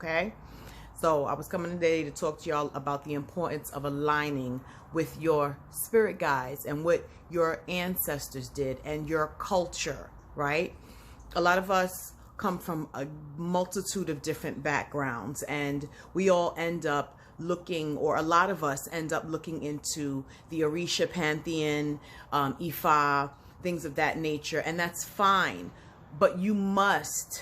okay? So I was coming today to talk to y'all about the importance of aligning with your spirit guides and what your ancestors did and your culture, right? A lot of us come from a multitude of different backgrounds, and we all end up looking, or a lot of us end up looking into the Orisha pantheon, Ifa, things of that nature, and that's fine. But you must,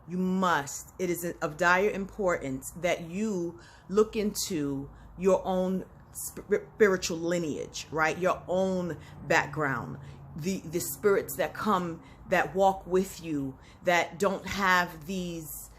it is of dire importance that you look into your own spiritual lineage, right? Your own background, the spirits that come, that walk with you, that don't have these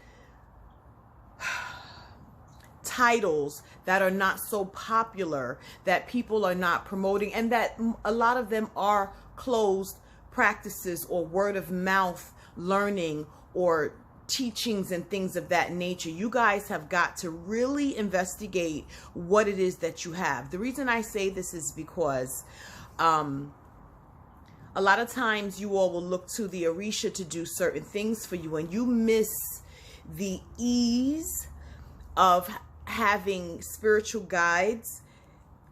titles, that are not so popular, that people are not promoting, and that a lot of them are closed practices or word of mouth learning or teachings and things of that nature. You guys have got to really investigate what it is that you have. The reason I say this is because a lot of times you all will look to the Orisha to do certain things for you, and you miss the ease of having spiritual guides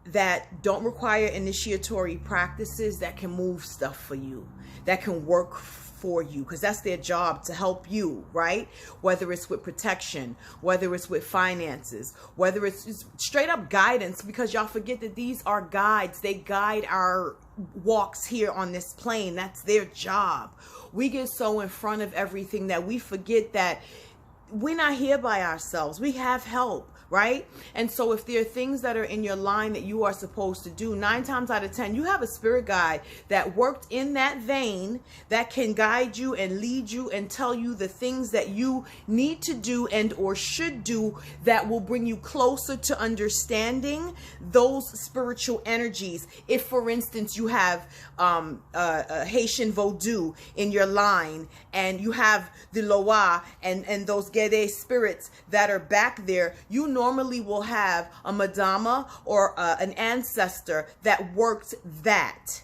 that don't require initiatory practices, that can move stuff for you, that can work for you, because that's their job, to help you, right? Whether it's with protection, whether it's with finances, whether it's just straight up guidance, because y'all forget that these are guides. They guide our walks here on this plane. That's their job. We get so in front of everything that we forget that we're not here by ourselves. We have help, right? And so if there are things that are in your line that you are supposed to do, 9 times out of 10, you have a spirit guide that worked in that vein, that can guide you and lead you and tell you the things that you need to do and or should do, that will bring you closer to understanding those spiritual energies. If, for instance, you have a Haitian Vodou in your line, and you have the Loa and those Gede spirits that are back there, you normally will have a Madama or an ancestor that worked that,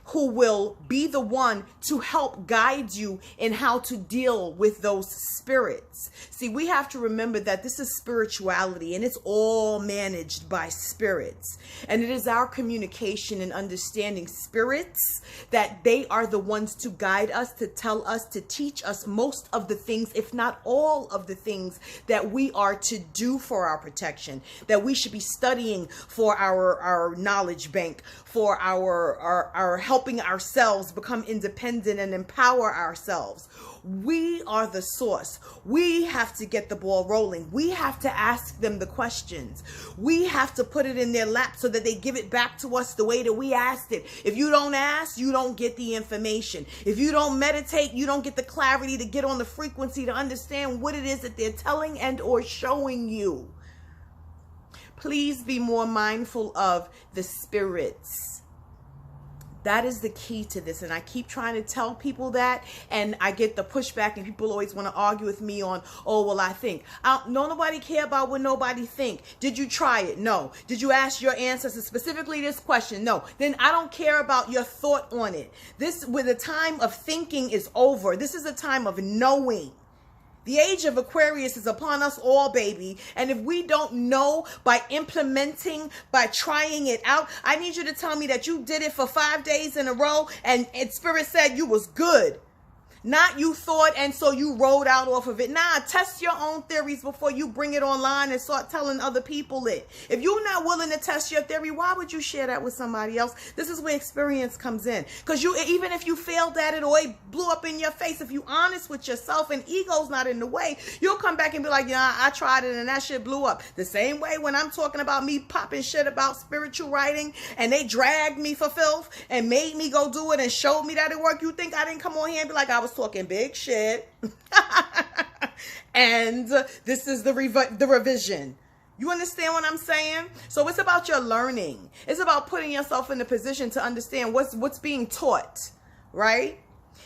who will be the one to help guide you in how to deal with those spirits. See, we have to remember that this is spirituality, and it's all managed by spirits. And it is our communication and understanding spirits that they are the ones to guide us, to tell us, to teach us most of the things, if not all of the things that we are to do for our protection, that we should be studying for our knowledge bank, for our helping ourselves become independent and empower ourselves. We are the source. We have to get the ball rolling. We have to ask them the questions. We have to put it in their lap so that they give it back to us the way that we asked it. If you don't ask, you don't get the information. If you don't meditate, you don't get the clarity to get on the frequency to understand what it is that they're telling and or showing you. Please be more mindful of the spirits. That is the key to this. And I keep trying to tell people that, and I get the pushback, and people always want to argue with me on, oh, well, I think. No, nobody care about what nobody think. Did you try it? No. Did you ask your ancestors specifically this question? No. Then I don't care about your thought on it. This, where the time of thinking is over. This is a time of knowing. The age of Aquarius is upon us all, baby. And if we don't know by implementing, by trying it out, I need you to tell me that you did it for 5 days in a row and Spirit said you was good. Not you thought and so you rolled out off of it. Nah, test your own theories before you bring it online and start telling other people it. If you're not willing to test your theory, why would you share that with somebody else? This is where experience comes in. Because you, even if you failed at it or it blew up in your face, if you're honest with yourself and ego's not in the way, you'll come back and be like, yeah, I tried it and that shit blew up. The same way when I'm talking about me popping shit about spiritual writing and they dragged me for filth and made me go do it and showed me that it worked, you think I didn't come on here and be like, I was talking big shit and this is the revision. You understand what I'm saying? So it's about your learning. It's about putting yourself in a position to understand what's being taught, right?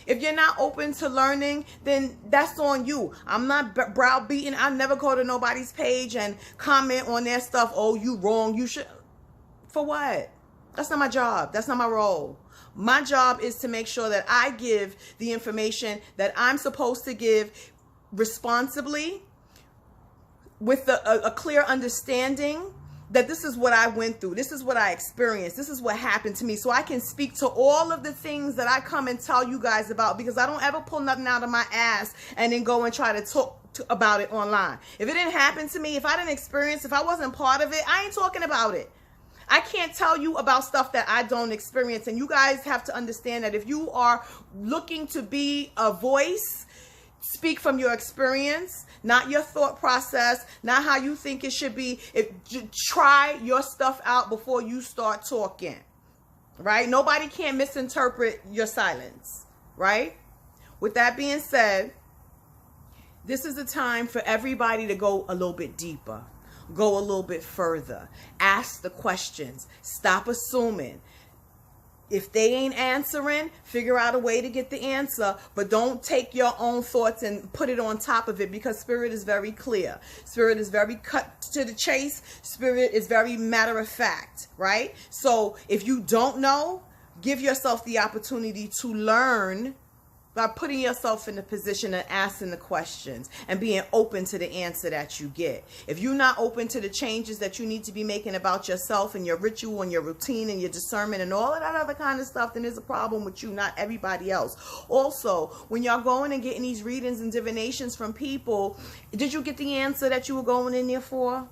If you're not open to learning, then that's on you. I'm not browbeating. I never go to nobody's page and comment on their stuff. Oh, you wrong. You should. For what? That's not my job. That's not my role. My job is to make sure that I give the information that I'm supposed to give responsibly, with a clear understanding that this is what I went through. This is what I experienced. This is what happened to me. So I can speak to all of the things that I come and tell you guys about, because I don't ever pull nothing out of my ass and then go and try to talk about it online. If it didn't happen to me, if I didn't experience, if I wasn't part of it, I ain't talking about it. I can't tell you about stuff that I don't experience. And you guys have to understand that if you are looking to be a voice, speak from your experience, not your thought process, not how you think it should be. Try your stuff out before you start talking, right? Nobody can misinterpret your silence, right? With that being said, this is the time for everybody to go a little bit deeper, go a little bit further, ask the questions, stop assuming. If they ain't answering, figure out a way to get the answer, but don't take your own thoughts and put it on top of it, because Spirit is very clear. Spirit is very cut to the chase. Spirit is very matter of fact, right? So if you don't know, give yourself the opportunity to learn by putting yourself in the position and asking the questions and being open to the answer that you get. If you're not open to the changes that you need to be making about yourself and your ritual and your routine and your discernment and all of that other kind of stuff, then there's a problem with you, not everybody else. Also, when y'all going and getting these readings and divinations from people, did you get the answer that you were going in there for?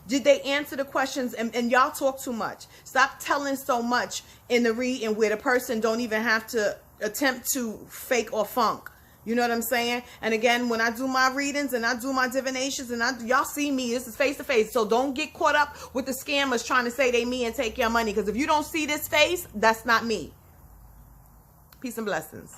Did they answer the questions? And y'all talk too much. Stop telling so much in the reading where the person don't even have to attempt to fake or funk. You know what I'm saying? And again, when I do my readings and I do my divinations and y'all see me, this is face to face. So don't get caught up with the scammers trying to say they me and take your money. Because if you don't see this face, that's not me. Peace and blessings.